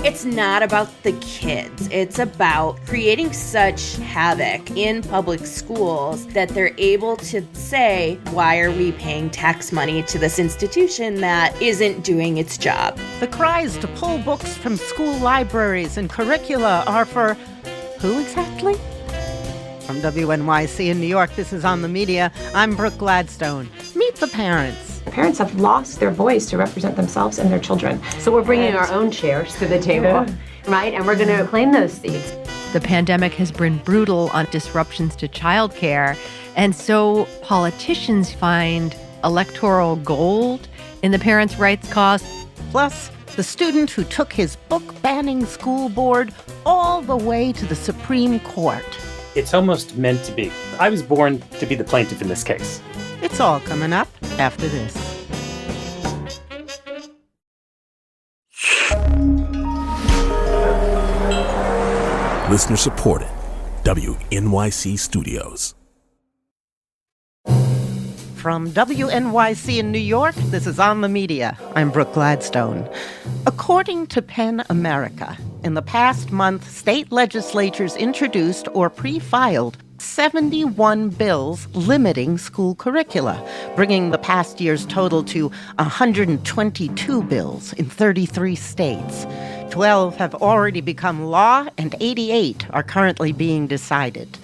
It's not about the kids. It's about creating such havoc in public schools that they're able to say, why are we paying tax money to this institution that isn't doing its job? The cries to pull books from school libraries and curricula are for who exactly? From WNYC in New York, this is On the Media. I'm Brooke Gladstone. Meet the parents. Parents have lost their voice to represent themselves and their children. So we're bringing our own chairs to the table, right? And we're going to claim those seats. The pandemic has been brutal on disruptions to childcare. And so politicians find electoral gold in the parents' rights cause. Plus, the student who took his book-banning school board all the way to the Supreme Court. It's almost meant to be. I was born to be the plaintiff in this case. It's all coming up after this. Listener supported. WNYC Studios. From WNYC in New York, this is On the Media. I'm Brooke Gladstone. According to PEN America, in the past month, state legislatures introduced or pre-filed 71 bills limiting school curricula, bringing the past year's total to 122 bills in 33 states. 12 have already become law, and 88 are currently being decided.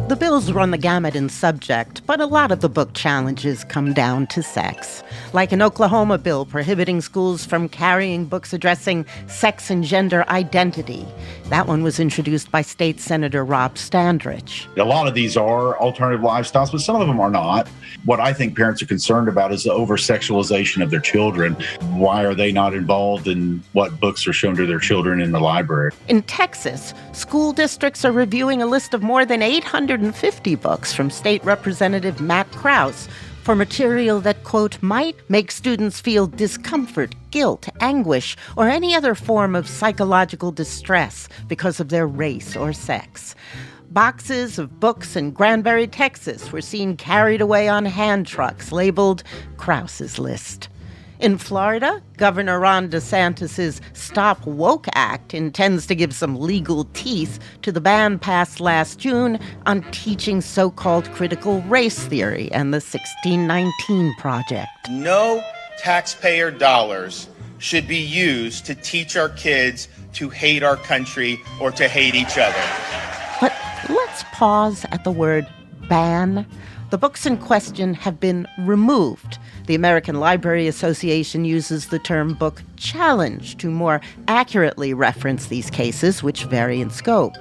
The bills run the gamut in subject, but a lot of the book challenges come down to sex. Like an Oklahoma bill prohibiting schools from carrying books addressing sex and gender identity. That one was introduced by State Senator Rob Standridge. A lot of these are alternative lifestyles, but some of them are not. What I think parents are concerned about is the over-sexualization of their children. Why are they not involved in what books are shown to their children in the library? In Texas, school districts are reviewing a list of more than 850 books from State Representative Matt Krause for material that, quote, might make students feel discomfort, guilt, anguish, or any other form of psychological distress because of their race or sex. Boxes of books in Granbury, Texas were seen carried away on hand trucks labeled Krause's List. In Florida, Governor Ron DeSantis' Stop Woke Act intends to give some legal teeth to the ban passed last June on teaching so-called critical race theory and the 1619 Project. No taxpayer dollars should be used to teach our kids to hate our country or to hate each other. But let's pause at the word ban. The books in question have been removed. The American Library Association uses the term book challenge to more accurately reference these cases, which vary in scope.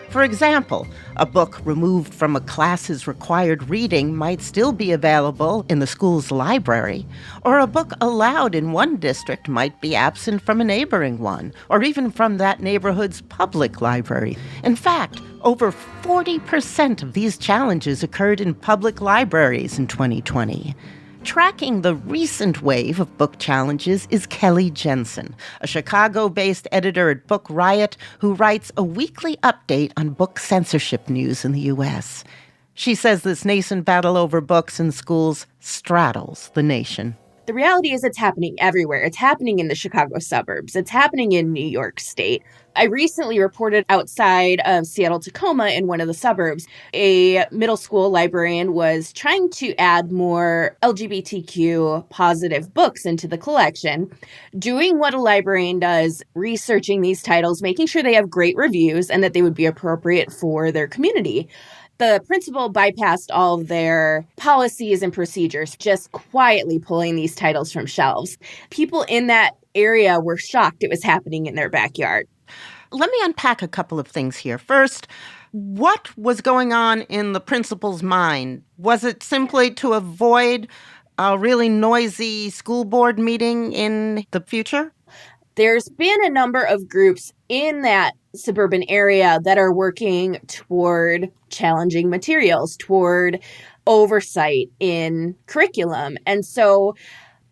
For example, a book removed from a class's required reading might still be available in the school's library, or a book allowed in one district might be absent from a neighboring one, or even from that neighborhood's public library. In fact, over 40% of these challenges occurred in public libraries in 2020. Tracking the recent wave of book challenges is Kelly Jensen, a Chicago-based editor at Book Riot who writes a weekly update on book censorship news in the U.S. She says this nascent battle over books in schools straddles the nation. The reality is it's happening everywhere. It's happening in the Chicago suburbs. It's happening in New York State. I recently reported outside of Seattle-Tacoma in one of the suburbs, a middle school librarian was trying to add more LGBTQ positive books into the collection, doing what a librarian does, researching these titles, making sure they have great reviews and that they would be appropriate for their community. The principal bypassed all of their policies and procedures, just quietly pulling these titles from shelves. People in that area were shocked it was happening in their backyard. Let me unpack a couple of things here. First, what was going on in the principal's mind? Was it simply to avoid a really noisy school board meeting in the future? There's been a number of groups in that suburban area that are working toward challenging materials, toward oversight in curriculum. And so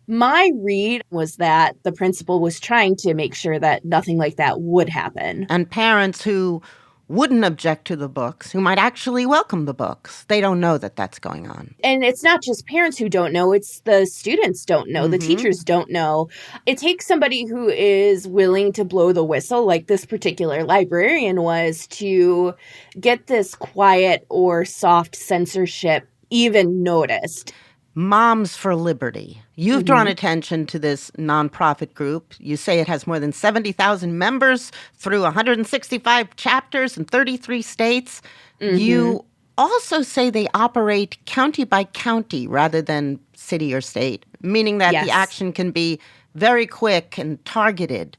my read was that the principal was trying to make sure that nothing like that would happen. And parents who wouldn't object to the books, who might actually welcome the books. They don't know that that's going on. And it's not just parents who don't know, it's the students don't know, the teachers don't know. It takes somebody who is willing to blow the whistle, like this particular librarian was, to get this quiet or soft censorship even noticed. Moms for Liberty. You've drawn attention to this nonprofit group. You say it has more than 70,000 members through 165 chapters in 33 states. You also say they operate county by county rather than city or state, meaning that the action can be very quick and targeted.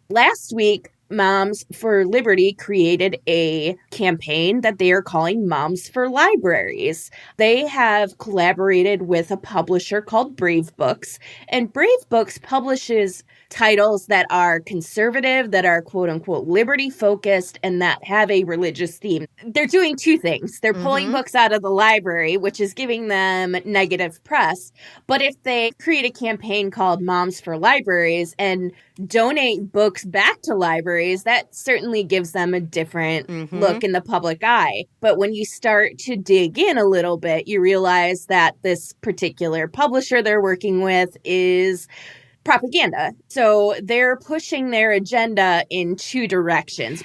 Last week, Moms for Liberty created a campaign that they are calling Moms for Libraries. They have collaborated with a publisher called Brave Books, and Brave Books publishes titles that are conservative, that are quote-unquote liberty-focused, and that have a religious theme. They're doing two things. They're pulling books out of the library, which is giving them negative press. But if they create a campaign called Moms for Libraries and donate books back to libraries, that certainly gives them a different look in the public eye. But when you start to dig in a little bit, you realize that this particular publisher they're working with is propaganda. So they're pushing their agenda in two directions.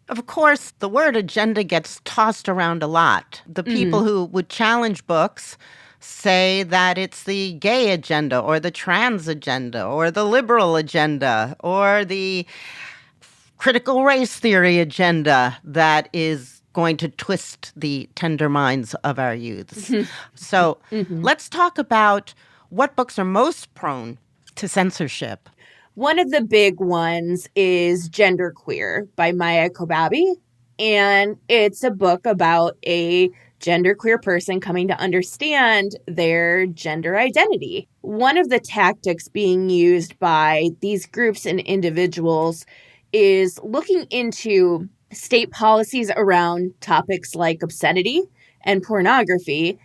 Of course, the word agenda gets tossed around a lot. The people who would challenge books say that it's the gay agenda or the trans agenda or the liberal agenda or the critical race theory agenda that is going to twist the tender minds of our youths. So let's talk about what books are most prone to censorship. One of the big ones is Genderqueer by Micah Loewinger, and it's a book about a genderqueer person coming to understand their gender identity. One of the tactics being used by these groups and individuals is looking into state policies around topics like obscenity and pornography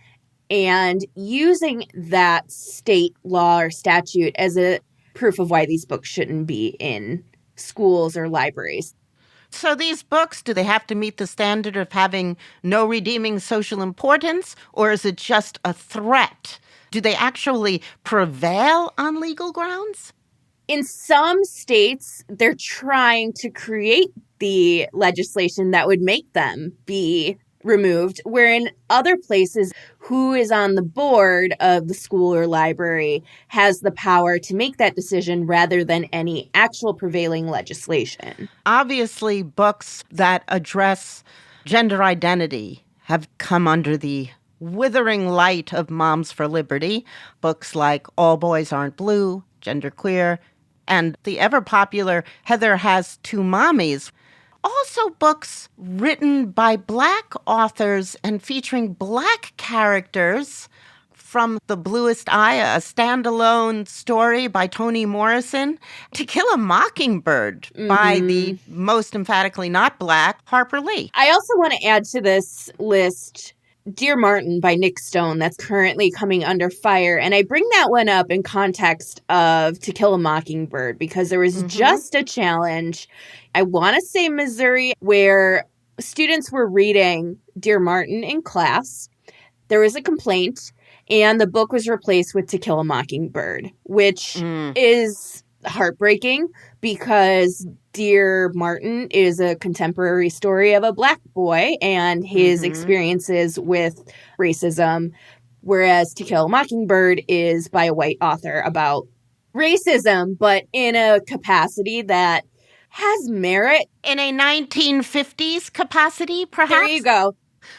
and using that state law or statute as a proof of why these books shouldn't be in schools or libraries. So these books, do they have to meet the standard of having no redeeming social importance, or is it just a threat? Do they actually prevail on legal grounds? In some states, they're trying to create the legislation that would make them be removed, where in other places, who is on the board of the school or library has the power to make that decision rather than any actual prevailing legislation. Obviously, books that address gender identity have come under the withering light of Moms for Liberty. Books like All Boys Aren't Blue, Genderqueer, and the ever-popular Heather Has Two Mommies. Also books written by Black authors and featuring Black characters, from The Bluest Eye, a standalone story by Toni Morrison, To Kill a Mockingbird by the most emphatically not Black Harper Lee. I also want to add to this list Dear Martin by Nick Stone, that's currently coming under fire. And I bring that one up in context of To Kill a Mockingbird because there was just a challenge, I want to say Missouri, where students were reading Dear Martin in class. There was a complaint, and the book was replaced with To Kill a Mockingbird, which is heartbreaking because Dear Martin is a contemporary story of a Black boy and his experiences with racism, whereas To Kill a Mockingbird is by a white author about racism, but in a capacity that has merit. In a 1950s capacity, perhaps? There you go.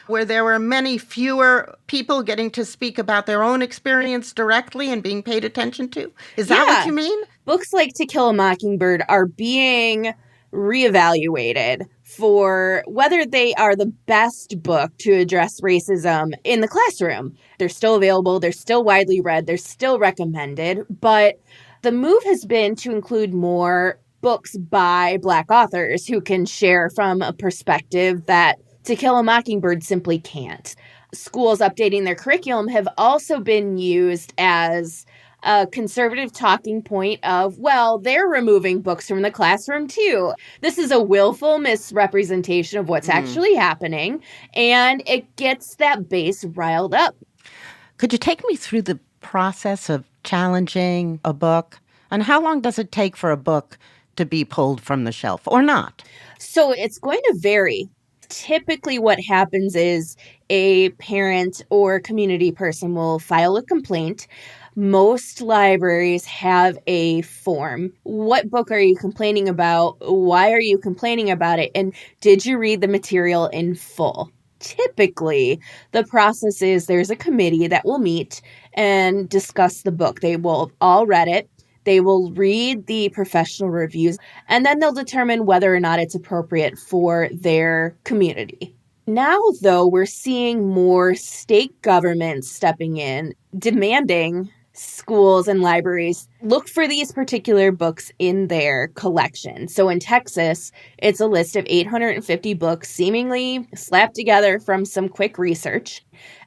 Where there were many fewer people getting to speak about their own experience directly and being paid attention to? Is that what you mean? Books like To Kill a Mockingbird are being reevaluated for whether they are the best book to address racism in the classroom. They're still available, they're still widely read, they're still recommended, but the move has been to include more books by Black authors who can share from a perspective that To Kill a Mockingbird simply can't. Schools updating their curriculum have also been used as a conservative talking point of, well, they're removing books from the classroom too. This is a willful misrepresentation of what's actually happening, and it gets that base riled up. Could you take me through the process of challenging a book? And how long does it take for a book to be pulled from the shelf or not? So it's going to vary. Typically what happens is a parent or community person will file a complaint. Most libraries have a form. What book are you complaining about? Why are you complaining about it? And did you read the material in full? Typically, the process is there's a committee that will meet and discuss the book. They will have all read it. They will read the professional reviews, and then they'll determine whether or not it's appropriate for their community. Now, though, we're seeing more state governments stepping in, demanding schools and libraries look for these particular books in their collection. So in Texas, it's a list of 850 books seemingly slapped together from some quick research.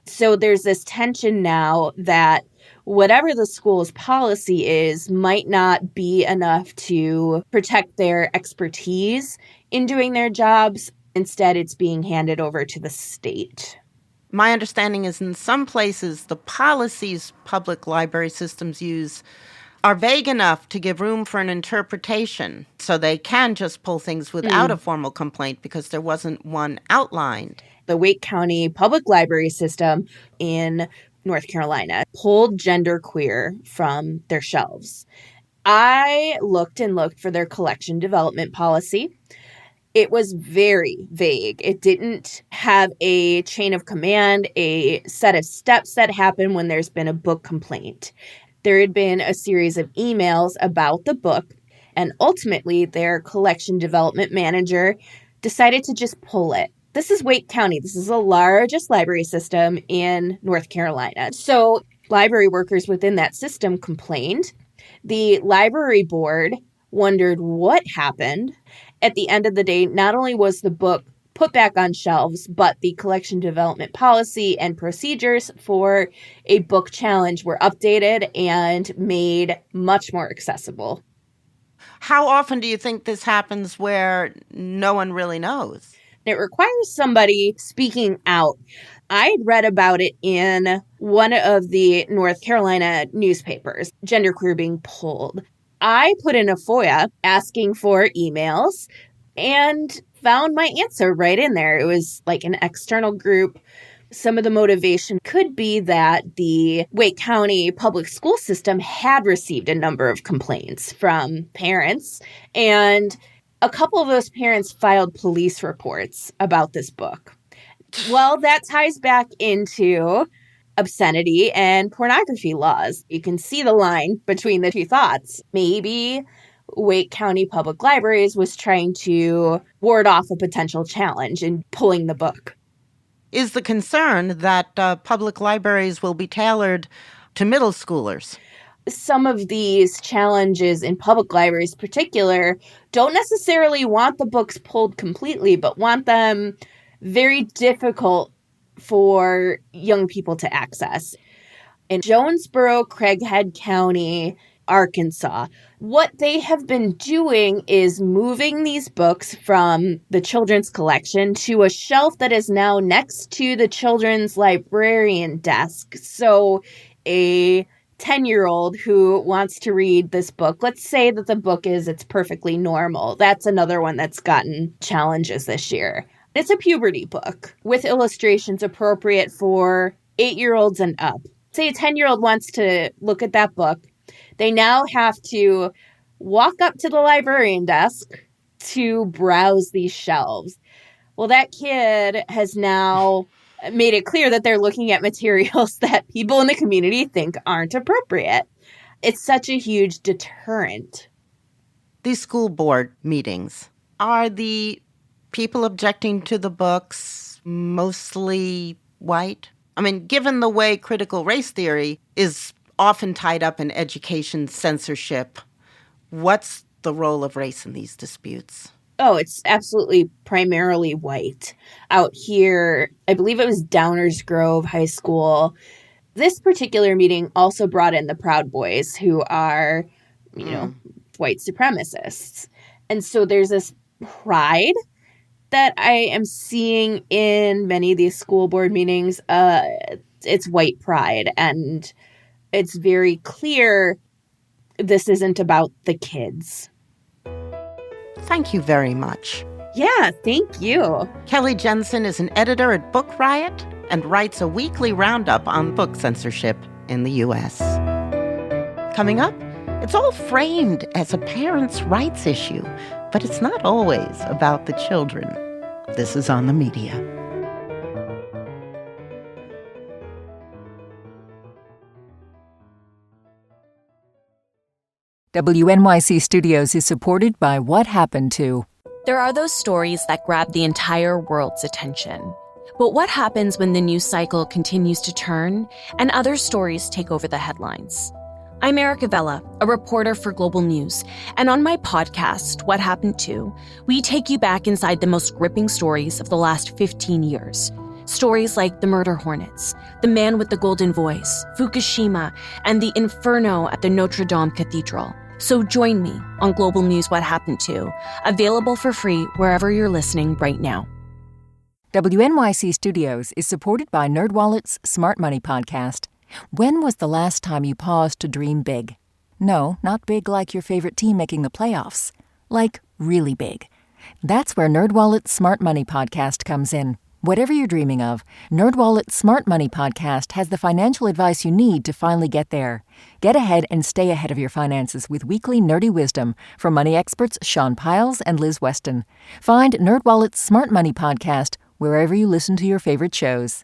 So there's this tension now that whatever the school's policy is might not be enough to protect their expertise in doing their jobs. Instead, it's being handed over to the state. My understanding is in some places, the policies public library systems use are vague enough to give room for an interpretation, so they can just pull things without a formal complaint because there wasn't one outlined. The Wake County Public Library System in North Carolina pulled genderqueer from their shelves. I looked and looked for their collection development policy. It was very vague. It didn't have a chain of command, a set of steps that happen when there's been a book complaint. There had been a series of emails about the book, and ultimately their collection development manager decided to just pull it. This is Wake County. This is the largest library system in North Carolina. So library workers within that system complained. The library board wondered what happened. At the end of the day, not only was the book put back on shelves, but the collection development policy and procedures for a book challenge were updated and made much more accessible. How often do you think this happens where no one really knows? It requires somebody speaking out. I had read about it in one of the North Carolina newspapers, genderqueer being pulled. I put in a FOIA asking for emails and found my answer right in there. It was like an external group. Some of the motivation could be that the Wake County public school system had received a number of complaints from parents, and a couple of those parents filed police reports about this book. Well, that ties back into obscenity and pornography laws. You can see the line between the two thoughts. Maybe Wake County Public Libraries was trying to ward off a potential challenge in pulling the book. Is the concern that public libraries will be tailored to middle schoolers? Some of these challenges in public libraries in particular don't necessarily want the books pulled completely, but want them very difficult for young people to access. In Jonesboro, Craighead County, Arkansas, what they have been doing is moving these books from the children's collection to a shelf that is now next to the children's librarian desk. So a 10-year-old who wants to read this book, let's say that the book is It's Perfectly Normal. That's another one that's gotten challenges this year. It's a puberty book with illustrations appropriate for 8-year-olds and up. Say a 10-year-old wants to look at that book. They now have to walk up to the librarian desk to browse these shelves. Well, that kid has now made it clear that they're looking at materials that people in the community think aren't appropriate. It's such a huge deterrent. These school board meetings, are the people objecting to the books mostly white? I mean, given the way critical race theory is often tied up in education censorship, what's the role of race in these disputes? Oh, it's absolutely primarily white. Out here, I believe it was Downers Grove High School. This particular meeting also brought in the Proud Boys, who are, white supremacists. And so there's this pride that I am seeing in many of these school board meetings. It's white pride, and it's very clear this isn't about the kids. Thank you very much. Yeah, thank you. Kelly Jensen is an editor at Book Riot and writes a weekly roundup on book censorship in the U.S. Coming up, it's all framed as a parents' rights issue, but it's not always about the children. This is On the Media. WNYC Studios is supported by What Happened To. There are those stories that grab the entire world's attention. But what happens when the news cycle continues to turn and other stories take over the headlines? I'm Erica Vella, a reporter for Global News, and on my podcast, What Happened To, we take you back inside the most gripping stories of the last 15 years. Stories like the murder hornets, the man with the golden voice, Fukushima, and the inferno at the Notre Dame Cathedral. So join me on Global News What Happened To, available for free wherever you're listening right now. WNYC Studios is supported by NerdWallet's Smart Money Podcast. When was the last time you paused to dream big? No, not big like your favorite team making the playoffs. Like really big. That's where NerdWallet's Smart Money Podcast comes in. Whatever you're dreaming of, NerdWallet's Smart Money Podcast has the financial advice you need to finally get there. Get ahead and stay ahead of your finances with weekly nerdy wisdom from money experts Sean Piles and Liz Weston. Find NerdWallet's Smart Money Podcast wherever you listen to your favorite shows.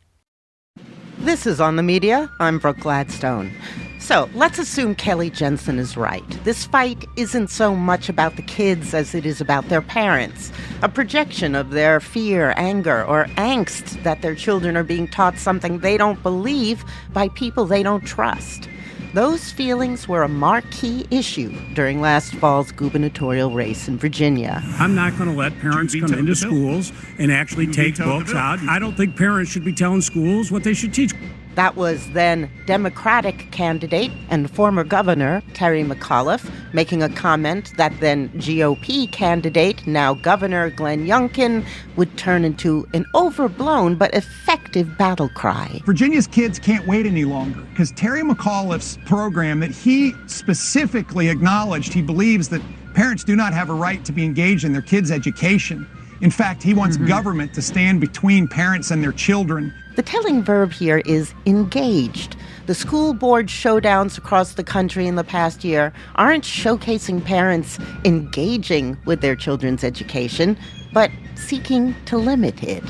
This is On the Media. I'm Brooke Gladstone. So let's assume Kelly Jensen is right. This fight isn't so much about the kids as it is about their parents, a projection of their fear, anger, or angst that their children are being taught something they don't believe by people they don't trust. Those feelings were a marquee issue during last fall's gubernatorial race in Virginia. I'm not going to let parents come into schools and actually take books out. I don't think parents should be telling schools what they should teach. That was then Democratic candidate and former governor Terry McAuliffe making a comment that then GOP candidate, now Governor Glenn Youngkin, would turn into an overblown but effective battle cry. Virginia's kids can't wait any longer because Terry McAuliffe's program that he specifically acknowledged, he believes that parents do not have a right to be engaged in their kids' education. In fact, he wants government to stand between parents and their children. The telling verb here is engaged. The school board showdowns across the country in the past year aren't showcasing parents engaging with their children's education, but seeking to limit it,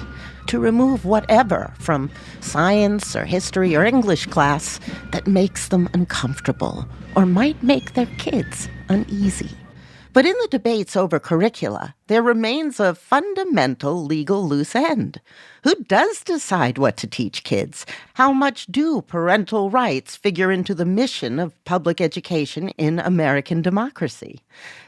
to remove whatever from science or history or English class that makes them uncomfortable or might make their kids uneasy. But in the debates over curricula, there remains a fundamental legal loose end. Who does decide what to teach kids? How much do parental rights figure into the mission of public education in American democracy?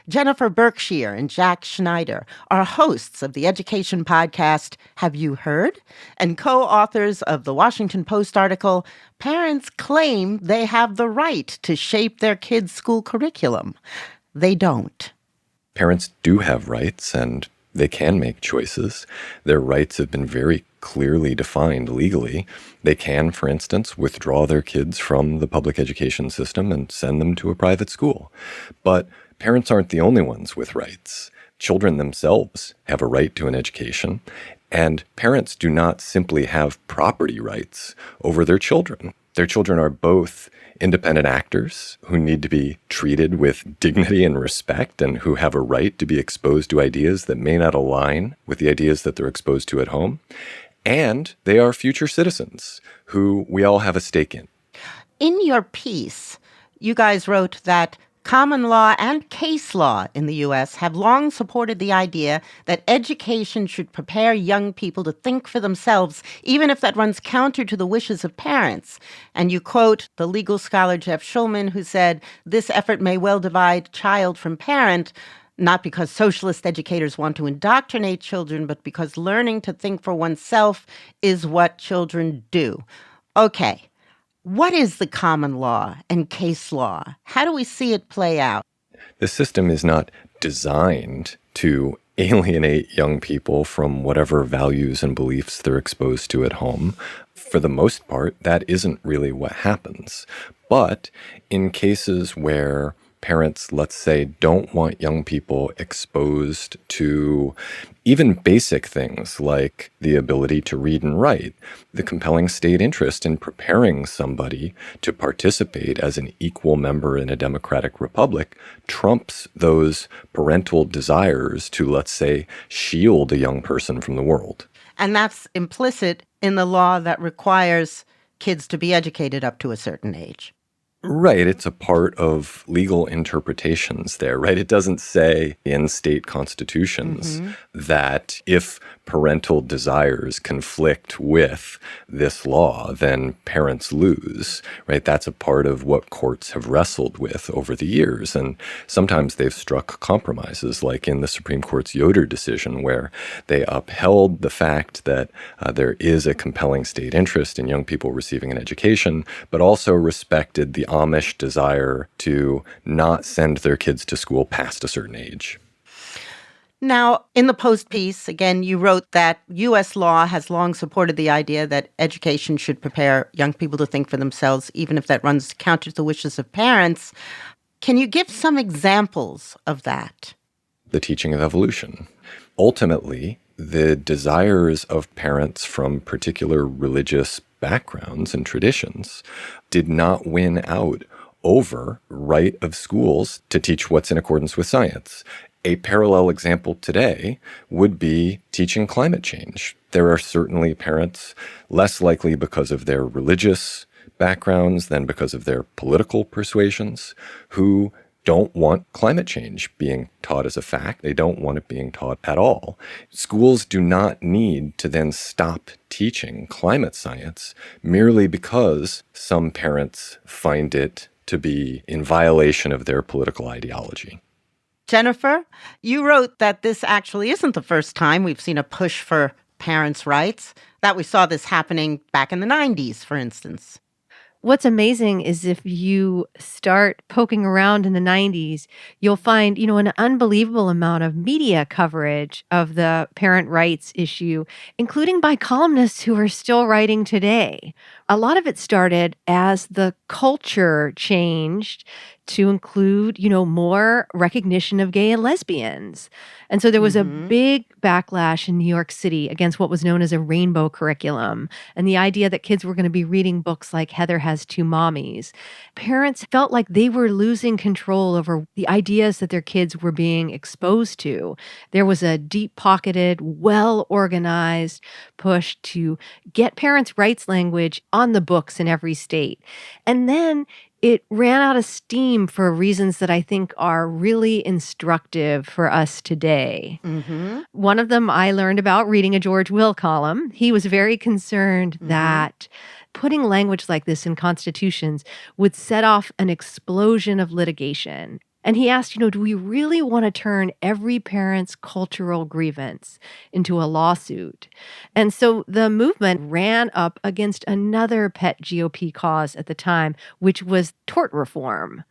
Jennifer Berkshire and Jack Schneider are hosts of the education podcast Have You Heard? And co-authors of the Washington Post article, Parents Claim They Have the Right to Shape Their Kids' School Curriculum. They don't. Parents do have rights, and they can make choices. Their rights have been very clearly defined legally. They can, for instance, withdraw their kids from the public education system and send them to a private school. But parents aren't the only ones with rights. Children themselves have a right to an education, and parents do not simply have property rights over their children. Their children are both independent actors who need to be treated with dignity and respect and who have a right to be exposed to ideas that may not align with the ideas that they're exposed to at home. And they are future citizens who we all have a stake in. In your piece, you guys wrote that common law and case law in the U.S. have long supported the idea that education should prepare young people to think for themselves, even if that runs counter to the wishes of parents. And you quote the legal scholar Jeff Schulman, who said, "This effort may well divide child from parent, not because socialist educators want to indoctrinate children, but because learning to think for oneself is what children do." Okay. What is the common law and case law? How do we see it play out? The system is not designed to alienate young people from whatever values and beliefs they're exposed to at home. For the most part, that isn't really what happens. But in cases where parents, let's say, don't want young people exposed to even basic things like the ability to read and write, the compelling state interest in preparing somebody to participate as an equal member in a democratic republic trumps those parental desires to, let's say, shield a young person from the world. And that's implicit in the law that requires kids to be educated up to a certain age. Right. It's a part of legal interpretations there, right? It doesn't say in state constitutions that if parental desires conflict with this law, then parents lose, right? That's a part of what courts have wrestled with over the years. And sometimes they've struck compromises, like in the Supreme Court's Yoder decision, where they upheld the fact that there is a compelling state interest in young people receiving an education, but also respected the Amish desire to not send their kids to school past a certain age. Now, in the Post piece, again, you wrote that U.S. law has long supported the idea that education should prepare young people to think for themselves, even if that runs counter to the wishes of parents. Can you give some examples of that? The teaching of evolution. Ultimately, the desires of parents from particular religious backgrounds and traditions did not win out over right of schools to teach what's in accordance with science. A parallel example today would be teaching climate change. There are certainly parents less likely because of their religious backgrounds than because of their political persuasions who don't want climate change being taught as a fact. They don't want it being taught at all. Schools do not need to then stop teaching climate science merely because some parents find it to be in violation of their political ideology. Jennifer, you wrote that this actually isn't the first time we've seen a push for parents' rights, that we saw this happening back in the 90s, for instance. What's amazing is if you start poking around in the 90s, you'll find, an unbelievable amount of media coverage of the parent rights issue, including by columnists who are still writing today. A lot of it started as the culture changed to include, more recognition of gay and lesbians. And so there was a big backlash in New York City against what was known as a rainbow curriculum and the idea that kids were going to be reading books like Heather Has Two Mommies. Parents felt like they were losing control over the ideas that their kids were being exposed to. There was a deep-pocketed, well-organized push to get parents' rights language on the books in every state. And then it ran out of steam for reasons that I think are really instructive for us today. One of them I learned about reading a George Will column. He was very concerned that putting language like this in constitutions would set off an explosion of litigation. And he asked, do we really want to turn every parent's cultural grievance into a lawsuit? And so the movement ran up against another pet GOP cause at the time, which was tort reform,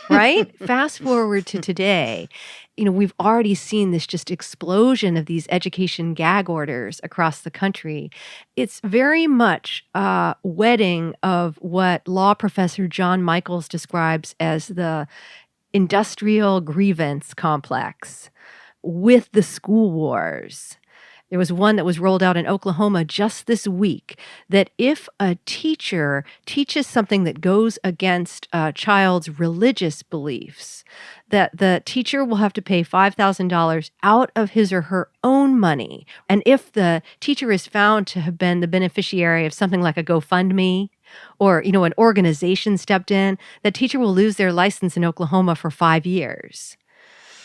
right? Fast forward to today, we've already seen this just explosion of these education gag orders across the country. It's very much a wedding of what law professor John Michaels describes as the industrial grievance complex with the school wars. There was one that was rolled out in Oklahoma just this week that if a teacher teaches something that goes against a child's religious beliefs, that the teacher will have to pay $5,000 out of his or her own money. And if the teacher is found to have been the beneficiary of something like a GoFundMe, or, an organization stepped in, that teacher will lose their license in Oklahoma for 5 years.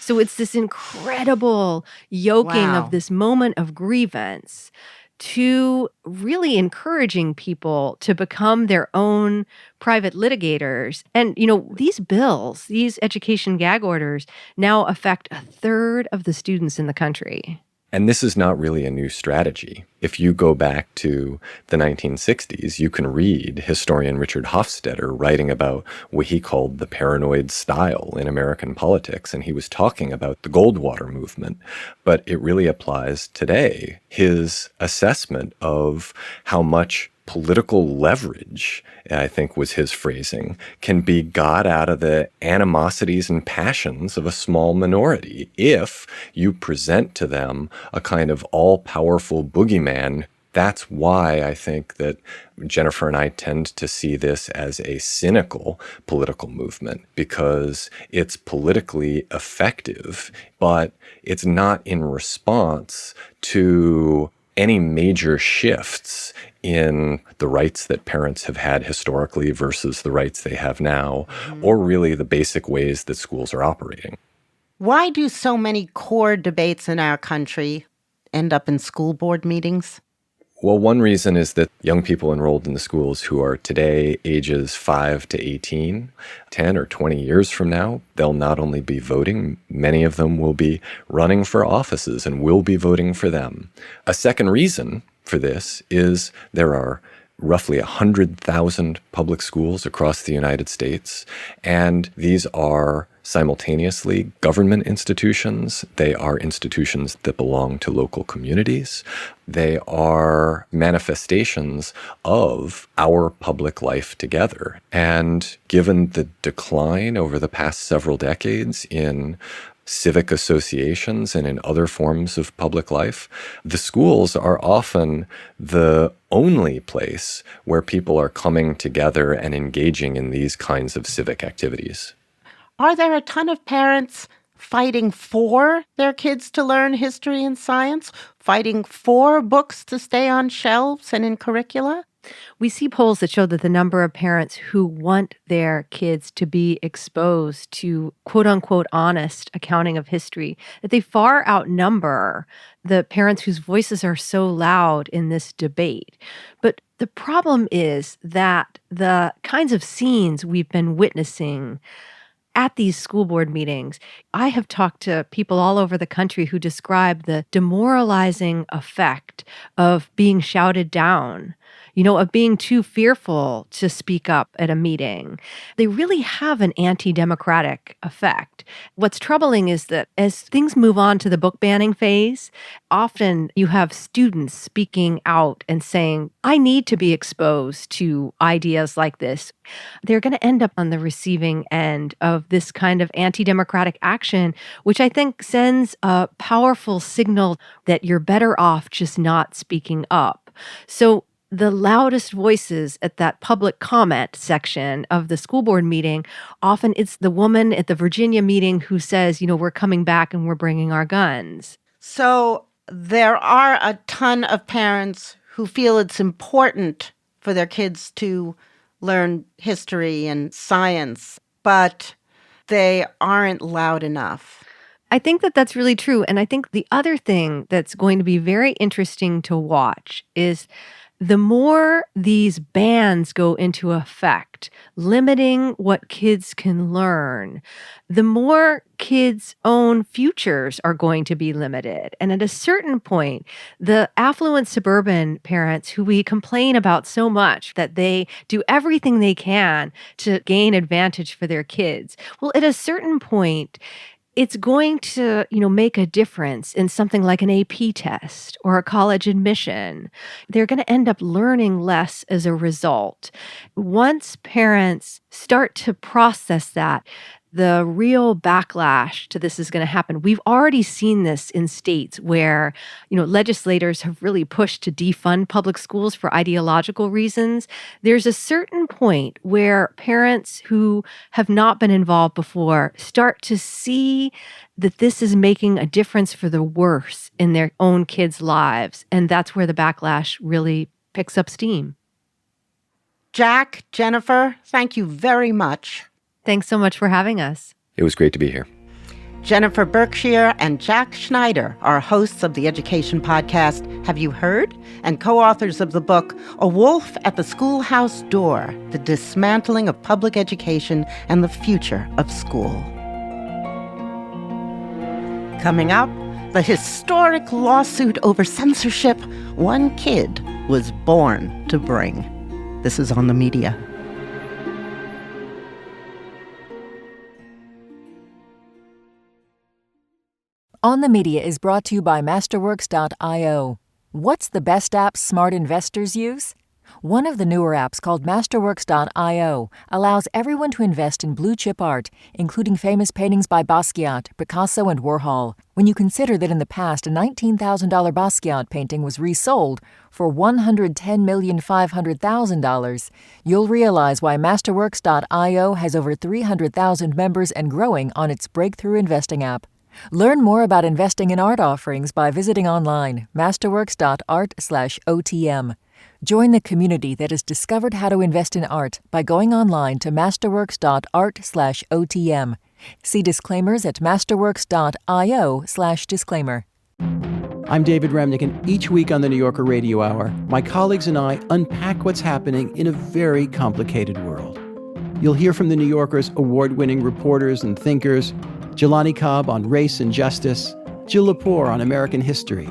So it's this incredible yoking of this moment of grievance to really encouraging people to become their own private litigators. And, these bills, these education gag orders now affect a third of the students in the country. And this is not really a new strategy. If you go back to the 1960s, you can read historian Richard Hofstadter writing about what he called the paranoid style in American politics, and he was talking about the Goldwater movement. But it really applies today. His assessment of how much political leverage, I think was his phrasing, can be got out of the animosities and passions of a small minority if you present to them a kind of all-powerful boogeyman. That's why I think that Jennifer and I tend to see this as a cynical political movement, because it's politically effective, but it's not in response to any major shifts in the rights that parents have had historically versus the rights they have now, or really the basic ways that schools are operating. Why do so many core debates in our country end up in school board meetings? Well, one reason is that young people enrolled in the schools who are today ages 5 to 18, 10 or 20 years from now, they'll not only be voting, many of them will be running for offices and will be voting for them. A second reason for this is there are roughly 100,000 public schools across the United States, and these are simultaneously government institutions. They are institutions that belong to local communities. They are manifestations of our public life together. And given the decline over the past several decades in civic associations and in other forms of public life, the schools are often the only place where people are coming together and engaging in these kinds of civic activities. Are there a ton of parents fighting for their kids to learn history and science, fighting for books to stay on shelves and in curricula? We see polls that show that the number of parents who want their kids to be exposed to quote-unquote honest accounting of history, that they far outnumber the parents whose voices are so loud in this debate. But the problem is that the kinds of scenes we've been witnessing at these school board meetings, I have talked to people all over the country who describe the demoralizing effect of being shouted down, of being too fearful to speak up at a meeting. They really have an anti-democratic effect. What's troubling is that as things move on to the book banning phase, often you have students speaking out and saying, I need to be exposed to ideas like this. They're going to end up on the receiving end of this kind of anti-democratic action, which I think sends a powerful signal that you're better off just not speaking up. So the loudest voices at that public comment section of the school board meeting, often it's the woman at the Virginia meeting who says, we're coming back and we're bringing our guns. So there are a ton of parents who feel it's important for their kids to learn history and science, but they aren't loud enough. I think that that's really true. And I think the other thing that's going to be very interesting to watch is the more these bans go into effect, limiting what kids can learn, the more kids' own futures are going to be limited. And at a certain point, the affluent suburban parents who we complain about so much that they do everything they can to gain advantage for their kids, well, at a certain point, it's going to, make a difference in something like an AP test or a college admission. They're going to end up learning less as a result. Once parents start to process that, the real backlash to this is going to happen. We've already seen this in states where, legislators have really pushed to defund public schools for ideological reasons. There's a certain point where parents who have not been involved before start to see that this is making a difference for the worse in their own kids' lives. And that's where the backlash really picks up steam. Jack, Jennifer, thank you very much. Thanks so much for having us. It was great to be here. Jennifer Berkshire and Jack Schneider are hosts of the education podcast Have You Heard? And co-authors of the book A Wolf at the Schoolhouse Door, The Dismantling of Public Education and the Future of School. Coming up, The historic lawsuit over censorship one kid was born to bring. This is On the Media. On the Media is brought to you by Masterworks.io. What's the best app smart investors use? One of the newer apps, called Masterworks.io, allows everyone to invest in blue-chip art, including famous paintings by Basquiat, Picasso, and Warhol. When you consider that in the past, a $19,000 Basquiat painting was resold for $110,500,000, you'll realize why Masterworks.io has over 300,000 members and growing on its breakthrough investing app. Learn more about investing in art offerings by visiting online, masterworks.art/OTM. Join the community that has discovered how to invest in art by going online to masterworks.art/OTM. See disclaimers at masterworks.io/disclaimer. I'm David Remnick, and each week on the New Yorker Radio Hour, my colleagues and I unpack what's happening in a very complicated world. You'll hear from the New Yorker's award-winning reporters and thinkers, Jelani Cobb on race and justice, Jill Lepore on American history,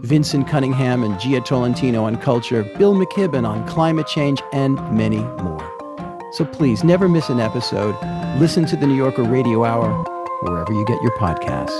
Vincent Cunningham and Gia Tolentino on culture, Bill McKibben on climate change, and many more. So please, never miss an episode. Listen to the New Yorker Radio Hour wherever you get your podcasts.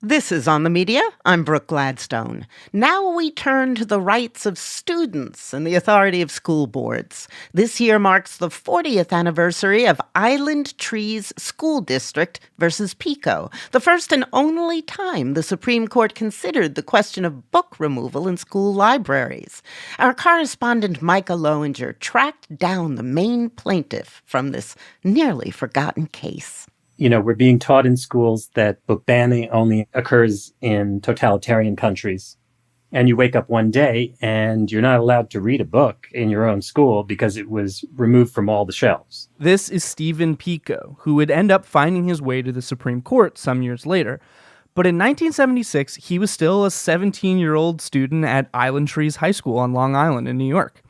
This is On the Media. I'm Brooke Gladstone. Now we turn to the rights of students and the authority of school boards. This year marks the 40th anniversary of Island Trees School District versus Pico, the first and only time the Supreme Court considered the question of book removal in school libraries. Our correspondent Micah Loewinger tracked down the main plaintiff from this nearly forgotten case. You know, we're being taught in schools that book banning only occurs in totalitarian countries. And you wake up one day and you're not allowed to read a book in your own school because it was removed from all the shelves. This is Stephen Pico, who would end up finding his way to the Supreme Court some years later. But in 1976, he was still a 17-year-old student at Island Trees High School on Long Island in New York.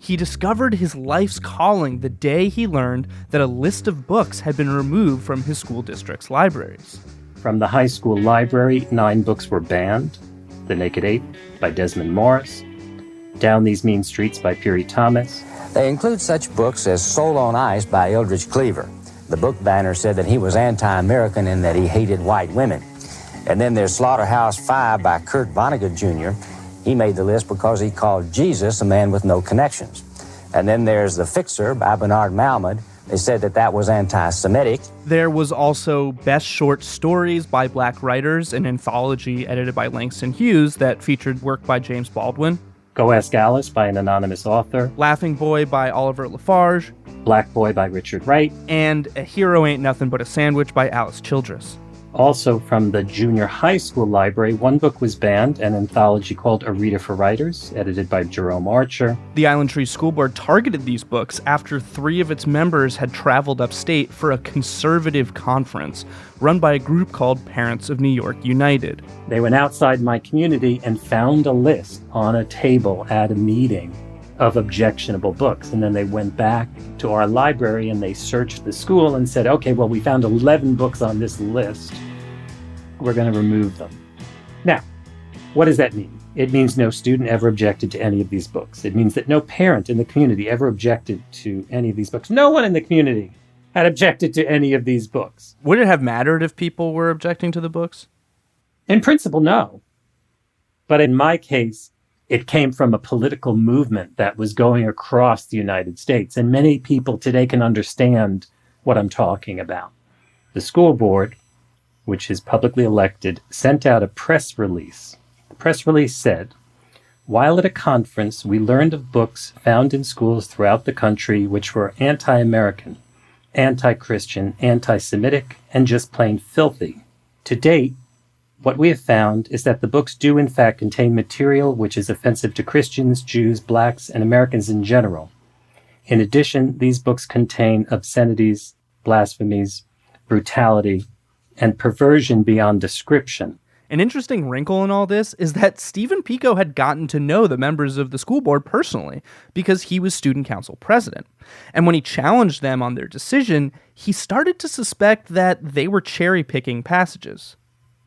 He discovered his life's calling the day he learned that a list of books had been removed from his school district's libraries. From the high school library, 9 books were banned. The Naked Ape by Desmond Morris, Down These Mean Streets by Peary Thomas. They include such books as Soul on Ice by Eldridge Cleaver. The book banner said that he was anti-American and that he hated white women. And then there's Slaughterhouse-Five by Kurt Vonnegut Jr. He made the list because he called Jesus a man with no connections. And then there's The Fixer by Bernard Malamud. They said that that was anti-Semitic. There was also Best Short Stories by Black Writers, an anthology edited by Langston Hughes that featured work by James Baldwin. Go Ask Alice by an anonymous author. Laughing Boy by Oliver Lafarge. Black Boy by Richard Wright. And A Hero Ain't Nothing But a Sandwich by Alice Childress. Also from the junior high school library, one book was banned, an anthology called A Reader for Writers, edited by Jerome Archer. The Island Trees School Board targeted these books after 3 of its members had traveled upstate for a conservative conference run by a group called Parents of New York United. They went outside my community and found a list on a table at a meeting of objectionable books. And then they went back to our library and they searched the school and said, okay, well, we found 11 books on this list. We're going to remove them. Now, what does that mean? It means no student ever objected to any of these books. It means that no parent in the community ever objected to any of these books. No one in the community had objected to any of these books. Would it have mattered if people were objecting to the books? In principle, no. But in my case, it came from a political movement that was going across the United States, and many people today can understand what I'm talking about. The school board, which is publicly elected, sent out a press release. The press release said, while at a conference, we learned of books found in schools throughout the country which were anti-American, anti-Christian, anti-Semitic, and just plain filthy. To date, what we have found is that the books do in fact contain material which is offensive to Christians, Jews, blacks, and Americans in general. In addition, these books contain obscenities, blasphemies, brutality, and perversion beyond description. An interesting wrinkle in all this is that Stephen Pico had gotten to know the members of the school board personally because he was student council president. And when he challenged them on their decision, he started to suspect that they were cherry-picking passages.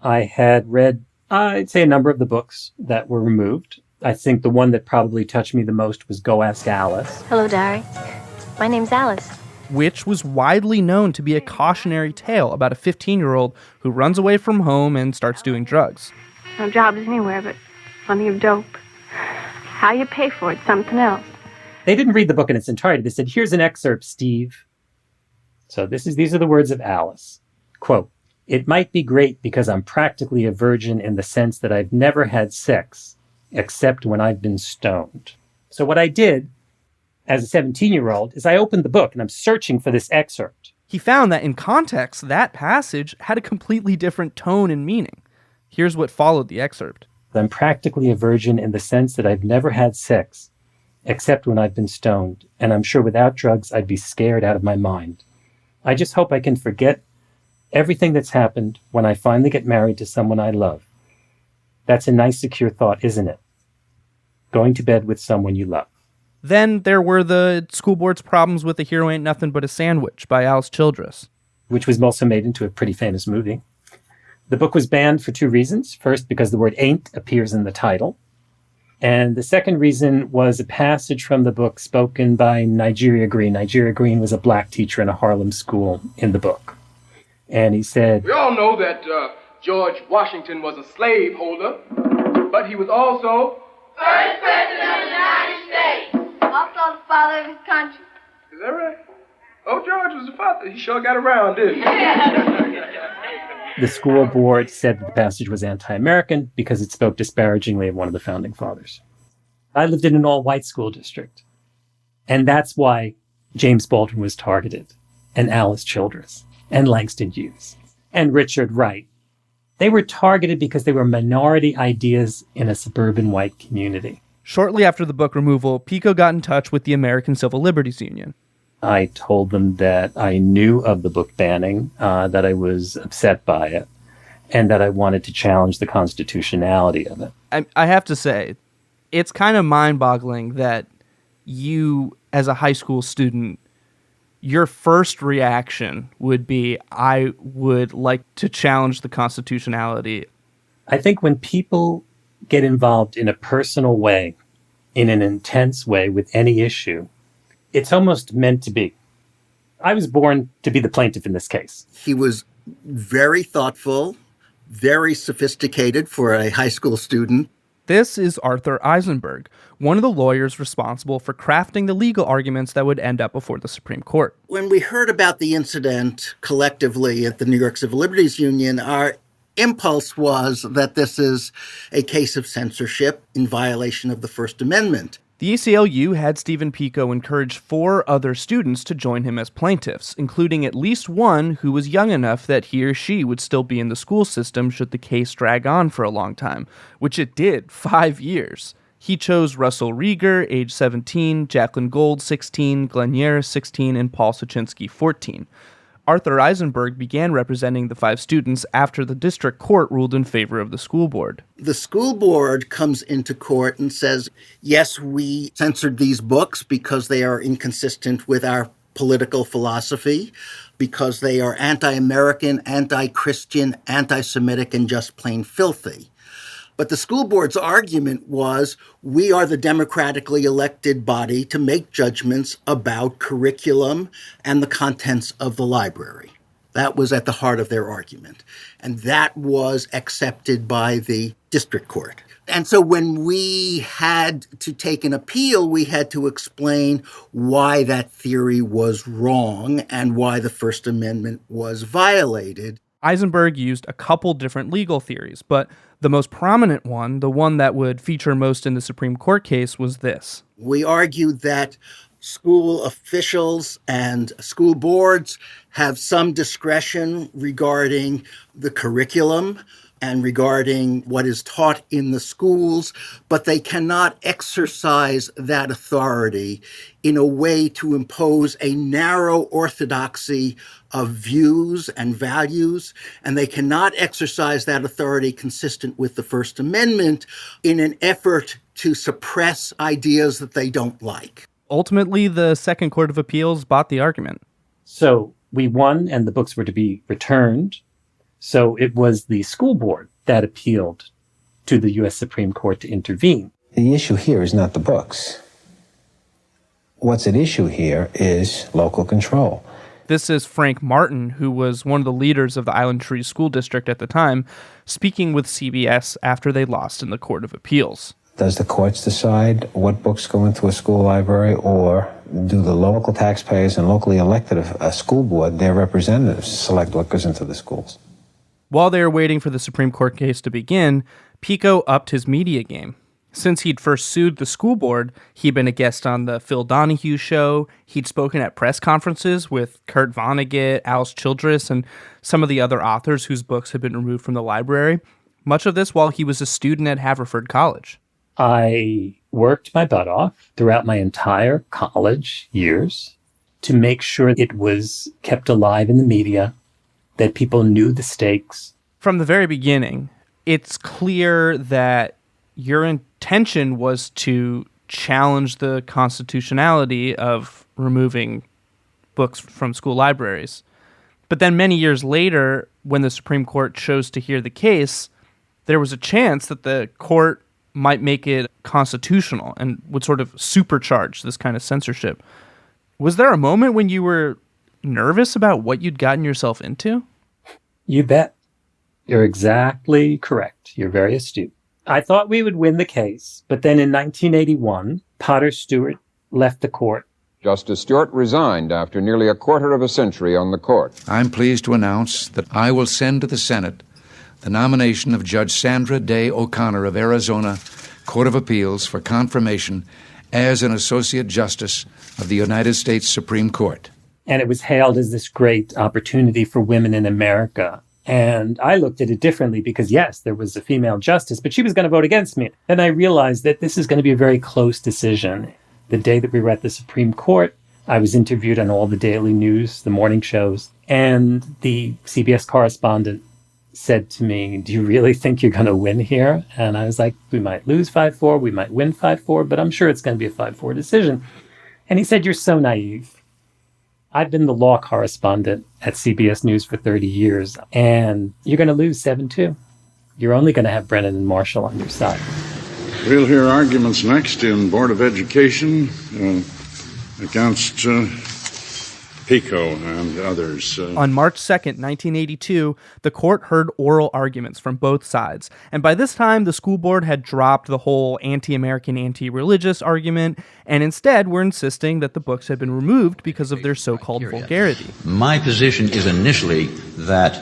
I had read, I'd say, a number of the books that were removed. I think the one that probably touched me the most was Go Ask Alice. Hello, Diary. My name's Alice. Which was widely known to be a cautionary tale about a 15-year-old who runs away from home and starts doing drugs. No jobs anywhere, but plenty of dope. How you pay for it, something else. They didn't read the book in its entirety. They said, here's an excerpt, Steve. So these are the words of Alice. Quote, "It might be great because I'm practically a virgin in the sense that I've never had sex, except when I've been stoned." So what I did as a 17-year-old is I opened the book and I'm searching for this excerpt. He found that in context, that passage had a completely different tone and meaning. Here's what followed the excerpt. "I'm practically a virgin in the sense that I've never had sex, except when I've been stoned, and I'm sure without drugs I'd be scared out of my mind. I just hope I can forget everything that's happened when I finally get married to someone I love. That's a nice, secure thought, isn't it? Going to bed with someone you love." Then there were the school board's problems with A Hero Ain't Nothing But a Sandwich by Alice Childress, which was also made into a pretty famous movie. The book was banned for two reasons. First, because the word ain't appears in the title. And the second reason was a passage from the book spoken by Nigeria Green. Nigeria Green was a black teacher in a Harlem school in the book. And he said, "We all know that George Washington was a slaveholder, but he was also first president of the United States. Also the father of his country." Is that right? Oh, George was the father. He sure got around, didn't he? The school board said that the passage was anti-American because it spoke disparagingly of one of the founding fathers. I lived in an all-white school district. And that's why James Baldwin was targeted, and Alice Childress, and Langston Hughes, and Richard Wright. They were targeted because they were minority ideas in a suburban white community. Shortly after the book removal, Pico got in touch with the American Civil Liberties Union. I told them that I knew of the book banning, that I was upset by it, and that I wanted to challenge the constitutionality of it. I have to say, it's kind of mind-boggling that you, as a high school student, your first reaction would be, I would like to challenge the constitutionality. I think when people get involved in a personal way, in an intense way with any issue, it's almost meant to be. I was born to be the plaintiff in this case. He was very thoughtful, very sophisticated for a high school student. This is Arthur Eisenberg, one of the lawyers responsible for crafting the legal arguments that would end up before the Supreme Court. When we heard about the incident collectively at the New York Civil Liberties Union, our impulse was that this is a case of censorship in violation of the First Amendment. The ACLU had Stephen Pico encourage 4 other students to join him as plaintiffs, including at least one who was young enough that he or she would still be in the school system should the case drag on for a long time, which it did, 5 years. He chose Russell Rieger, age 17, Jacqueline Gold, 16, Glenn Yaris, 16, and Paul Sochinsky, 14. Arthur Eisenberg began representing the 5 students after the district court ruled in favor of the school board. The school board comes into court and says, yes, we censored these books because they are inconsistent with our political philosophy, because they are anti-American, anti-Christian, anti-Semitic, and just plain filthy. But the school board's argument was, we are the democratically elected body to make judgments about curriculum and the contents of the library. That was at the heart of their argument. And that was accepted by the district court. And so when we had to take an appeal, we had to explain why that theory was wrong and why the First Amendment was violated. Eisenberg used a couple different legal theories, but the most prominent one, the one that would feature most in the Supreme Court case, was this. We argued that school officials and school boards have some discretion regarding the curriculum, and regarding what is taught in the schools, but they cannot exercise that authority in a way to impose a narrow orthodoxy of views and values, and they cannot exercise that authority consistent with the First Amendment in an effort to suppress ideas that they don't like. Ultimately, the Second Court of Appeals bought the argument. So we won, and the books were to be returned. So it was the school board that appealed to the U.S. Supreme Court to intervene. The issue here is not the books. What's at issue here is local control. This is Frank Martin, who was one of the leaders of the Island Trees School District at the time, speaking with CBS after they lost in the Court of Appeals. Does the courts decide what books go into a school library, or do the local taxpayers and locally elected a school board, their representatives, select what goes into the schools? While they were waiting for the Supreme Court case to begin, Pico upped his media game. Since he'd first sued the school board, he'd been a guest on the Phil Donahue Show, he'd spoken at press conferences with Kurt Vonnegut, Alice Childress, and some of the other authors whose books had been removed from the library. Much of this while he was a student at Haverford College. I worked my butt off throughout my entire college years to make sure it was kept alive in the media, that people knew the stakes. From the very beginning, it's clear that your intention was to challenge the constitutionality of removing books from school libraries. But then many years later, when the Supreme Court chose to hear the case, there was a chance that the court might make it constitutional and would sort of supercharge this kind of censorship. Was there a moment when you were nervous about what you'd gotten yourself into? You bet. You're exactly correct. You're very astute. I thought we would win the case, but then in 1981, Potter Stewart left the court. Justice Stewart resigned after nearly a quarter of a century on the court. I'm pleased to announce that I will send to the Senate the nomination of Judge Sandra Day O'Connor of Arizona Court of Appeals for confirmation as an Associate Justice of the United States Supreme Court. And it was hailed as this great opportunity for women in America. And I looked at it differently because, yes, there was a female justice, but she was going to vote against me. And I realized that this is going to be a very close decision. The day that we were at the Supreme Court, I was interviewed on all the daily news, the morning shows, and the CBS correspondent said to me, "Do you really think you're going to win here?" And I was like, "We might lose 5-4, we might win 5-4, but I'm sure it's going to be a 5-4 decision." And he said, "You're so naive. I've been the law correspondent at CBS News for 30 years, and you're going to lose 7-2. You're only going to have Brennan and Marshall on your side." We'll hear arguments next in Board of Education against Pico and others. On March 2nd, 1982, the court heard oral arguments from both sides. And by this time, the school board had dropped the whole anti-American, anti-religious argument, and instead were insisting that the books had been removed because of their so-called vulgarity. My position is initially that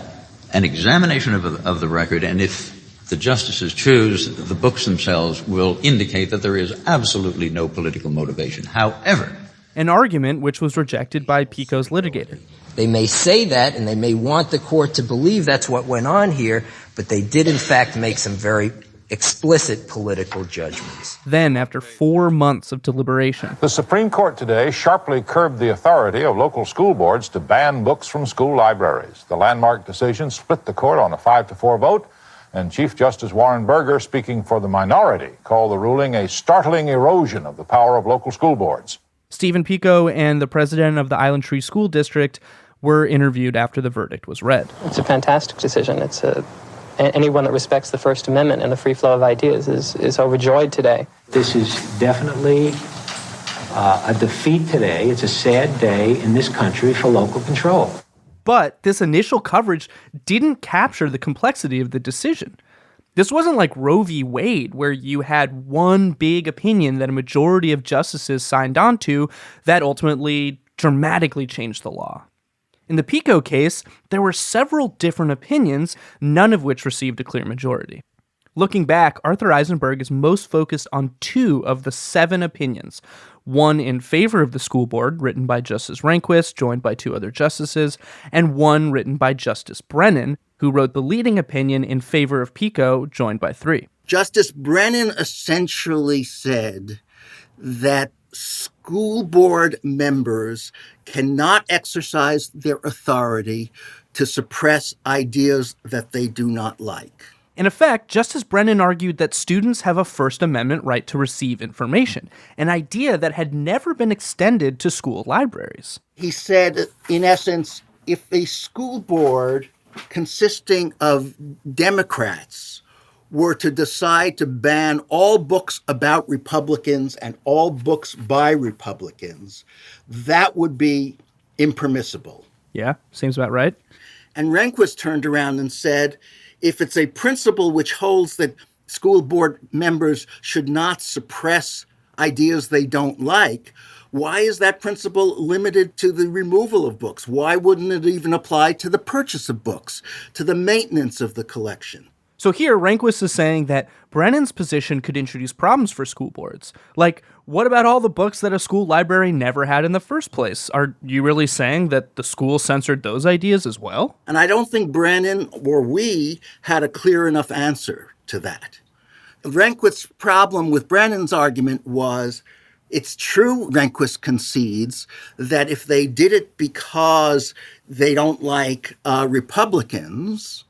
an examination of the record, and if the justices choose, the books themselves will indicate that there is absolutely no political motivation. However, an argument which was rejected by Pico's litigator. They may say that, and they may want the court to believe that's what went on here, but they did in fact make some very explicit political judgments. Then, after 4 months of deliberation, the Supreme Court today sharply curbed the authority of local school boards to ban books from school libraries. The landmark decision split the court on a 5-4 vote, and Chief Justice Warren Burger, speaking for the minority, called the ruling a startling erosion of the power of local school boards. Stephen Pico and the president of the Island Tree School District were interviewed after the verdict was read. It's a fantastic decision. Anyone that respects the First Amendment and the free flow of ideas is overjoyed today. This is definitely a defeat today. It's a sad day in this country for local control. But this initial coverage didn't capture the complexity of the decision. This wasn't like Roe v. Wade, where you had one big opinion that a majority of justices signed on to that ultimately dramatically changed the law. In the Pico case, there were several different opinions, none of which received a clear majority. Looking back, Arthur Eisenberg is most focused on 2 of the 7 opinions. One in favor of the school board, written by Justice Rehnquist, joined by 2 other justices, and one written by Justice Brennan, who wrote the leading opinion in favor of Pico, joined by 3. Justice Brennan essentially said that school board members cannot exercise their authority to suppress ideas that they do not like. In effect, Justice Brennan argued that students have a First Amendment right to receive information, an idea that had never been extended to school libraries. He said, in essence, if a school board consisting of Democrats were to decide to ban all books about Republicans and all books by Republicans, that would be impermissible. Yeah, seems about right. And Rehnquist turned around and said, if it's a principle which holds that school board members should not suppress ideas they don't like, why is that principle limited to the removal of books? Why wouldn't it even apply to the purchase of books, to the maintenance of the collection? So here, Rehnquist is saying that Brennan's position could introduce problems for school boards. Like, what about all the books that a school library never had in the first place? Are you really saying that the school censored those ideas as well? And I don't think Brennan or we had a clear enough answer to that. Rehnquist's problem with Brennan's argument was, it's true, Rehnquist concedes, that if they did it because they don't like Republicans,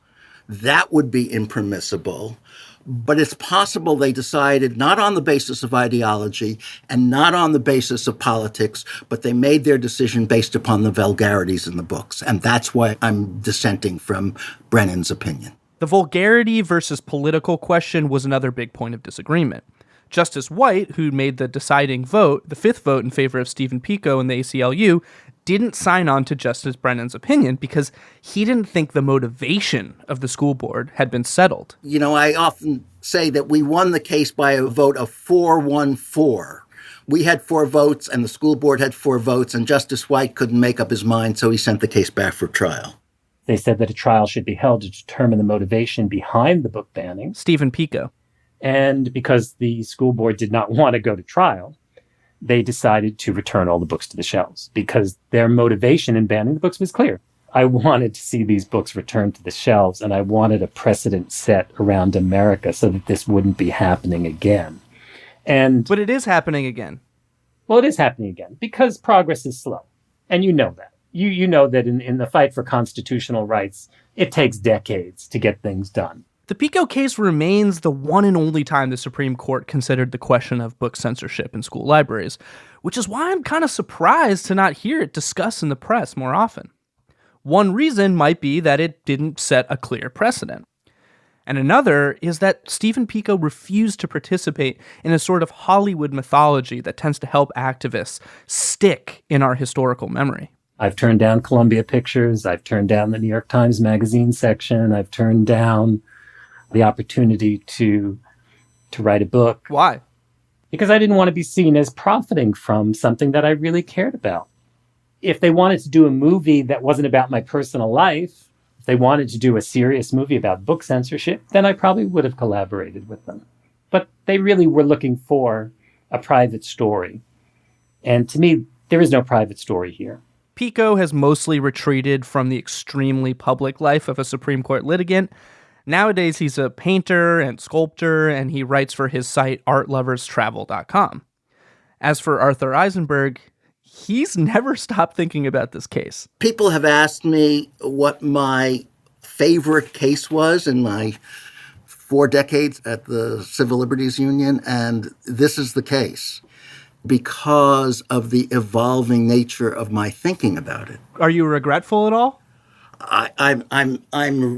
that would be impermissible. But it's possible they decided not on the basis of ideology and not on the basis of politics, but they made their decision based upon the vulgarities in the books. And that's why I'm dissenting from Brennan's opinion. The vulgarity versus political question was another big point of disagreement. Justice White, who made the deciding vote, the 5th vote in favor of Stephen Pico and the ACLU, didn't sign on to Justice Brennan's opinion because he didn't think the motivation of the school board had been settled. You know, I often say that we won the case by a vote of 4-1-4. We had 4 votes and the school board had 4 votes, and Justice White couldn't make up his mind, so he sent the case back for trial. They said that a trial should be held to determine the motivation behind the book banning. Stephen Pico. And because the school board did not want to go to trial, they decided to return all the books to the shelves because their motivation in banning the books was clear. I wanted to see these books returned to the shelves, and I wanted a precedent set around America so that this wouldn't be happening again. But it is happening again. Well, it is happening again because progress is slow. And you know that. You know that in the fight for constitutional rights, it takes decades to get things done. The Pico case remains the one and only time the Supreme Court considered the question of book censorship in school libraries, which is why I'm kind of surprised to not hear it discussed in the press more often. One reason might be that it didn't set a clear precedent. And another is that Stephen Pico refused to participate in a sort of Hollywood mythology that tends to help activists stick in our historical memory. I've turned down Columbia Pictures. I've turned down the New York Times Magazine section. I've turned down the opportunity to write a book. Why? Because I didn't want to be seen as profiting from something that I really cared about. If they wanted to do a movie that wasn't about my personal life, if they wanted to do a serious movie about book censorship, then I probably would have collaborated with them. But they really were looking for a private story. And to me, there is no private story here. Pico has mostly retreated from the extremely public life of a Supreme Court litigant. Nowadays, he's a painter and sculptor, and he writes for his site artloverstravel.com. As for Arthur Eisenberg, he's never stopped thinking about this case. People have asked me what my favorite case was in my 4 decades at the Civil Liberties Union, and this is the case because of the evolving nature of my thinking about it. Are you regretful at all?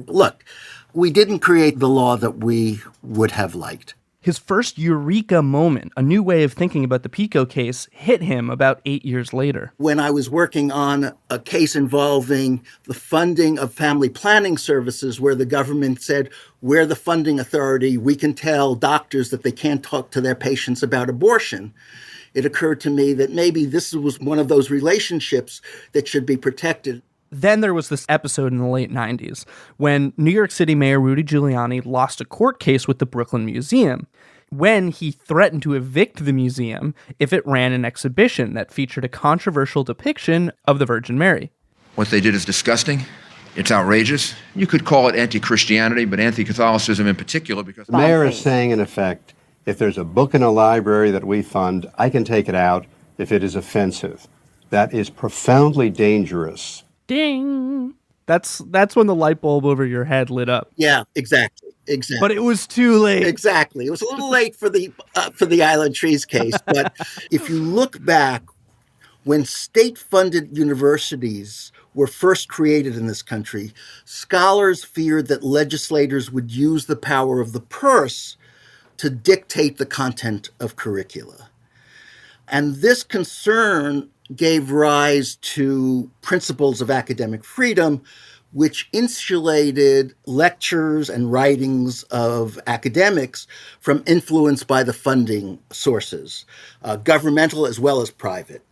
Look, we didn't create the law that we would have liked. His first eureka moment, a new way of thinking about the Pico case, hit him about 8 years later. When I was working on a case involving the funding of family planning services, where the government said, we're the funding authority, we can tell doctors that they can't talk to their patients about abortion, it occurred to me that maybe this was one of those relationships that should be protected. Then there was this episode in the late 90s when New York City Mayor Rudy Giuliani lost a court case with the Brooklyn Museum when he threatened to evict the museum if it ran an exhibition that featured a controversial depiction of the Virgin Mary. What they did is disgusting. It's outrageous. You could call it anti-Christianity, but anti-Catholicism in particular, because the mayor is saying, in effect, if there's a book in a library that we fund, I can take it out if it is offensive. That is profoundly dangerous. Ding! That's when the light bulb over your head lit up. Yeah, exactly. But it was too late. Exactly. It was a little late for the Island Trees case. But if you look back, when state-funded universities were first created in this country, scholars feared that legislators would use the power of the purse to dictate the content of curricula. And this concern gave rise to principles of academic freedom, which insulated lectures and writings of academics from influence by the funding sources, governmental as well as private.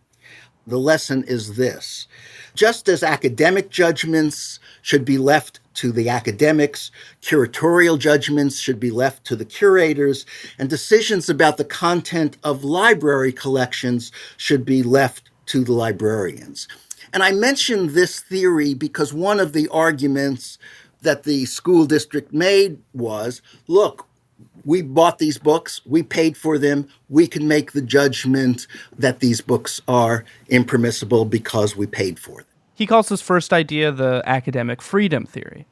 The lesson is this: just as academic judgments should be left to the academics, curatorial judgments should be left to the curators, and decisions about the content of library collections should be left to the librarians. And I mention this theory because one of the arguments that the school district made was, look, we bought these books, we paid for them, we can make the judgment that these books are impermissible because we paid for them. He calls his first idea the academic freedom theory.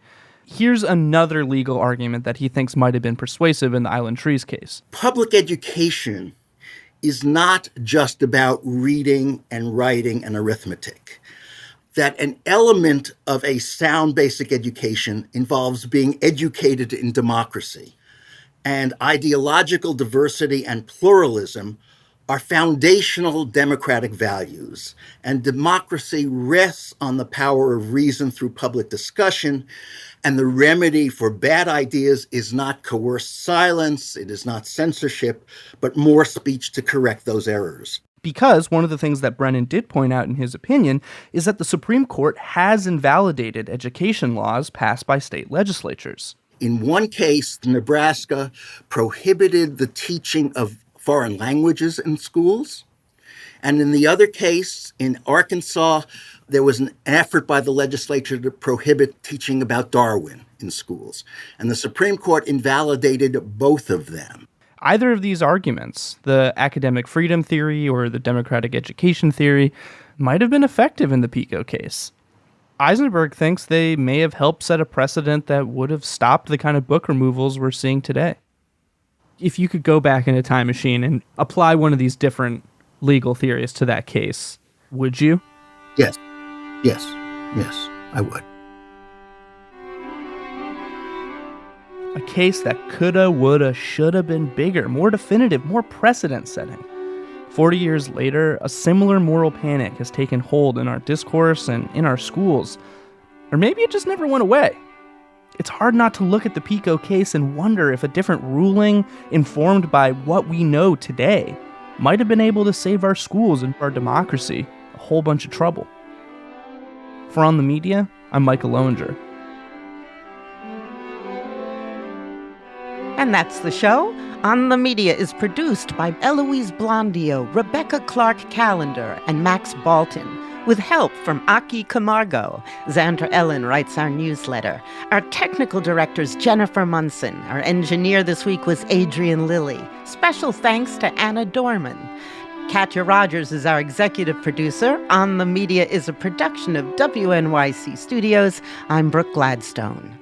Here's another legal argument that he thinks might have been persuasive in the Island Trees case. Public education is not just about reading and writing and arithmetic. That an element of a sound basic education involves being educated in democracy. And ideological diversity and pluralism are foundational democratic values. And democracy rests on the power of reason through public discussion. And the remedy for bad ideas is not coerced silence, it is not censorship, but more speech to correct those errors. Because one of the things that Brennan did point out in his opinion is that the Supreme Court has invalidated education laws passed by state legislatures. In one case, Nebraska prohibited the teaching of foreign languages in schools. And in the other case, in Arkansas, there was an effort by the legislature to prohibit teaching about Darwin in schools. And the Supreme Court invalidated both of them. Either of these arguments, the academic freedom theory or the democratic education theory, might have been effective in the Pico case. Eisenberg thinks they may have helped set a precedent that would have stopped the kind of book removals we're seeing today. If you could go back in a time machine and apply one of these different legal theories to that case, would you? Yes, I would. A case that coulda, woulda, shoulda been bigger, more definitive, more precedent-setting. 40 years later, a similar moral panic has taken hold in our discourse and in our schools. Or maybe it just never went away. It's hard not to look at the Pico case and wonder if a different ruling, informed by what we know today, might have been able to save our schools and our democracy a whole bunch of trouble. For On the Media, I'm Micah Loewinger. And that's the show. On the Media is produced by Eloise Blondio, Rebecca Clark Callender, and Max Balton, with help from Aki Camargo. Xandra Ellen writes our newsletter. Our technical director is Jennifer Munson. Our engineer this week was Adrian Lilly. Special thanks to Anna Dorman. Katya Rogers is our executive producer. On the Media is a production of WNYC Studios. I'm Brooke Gladstone.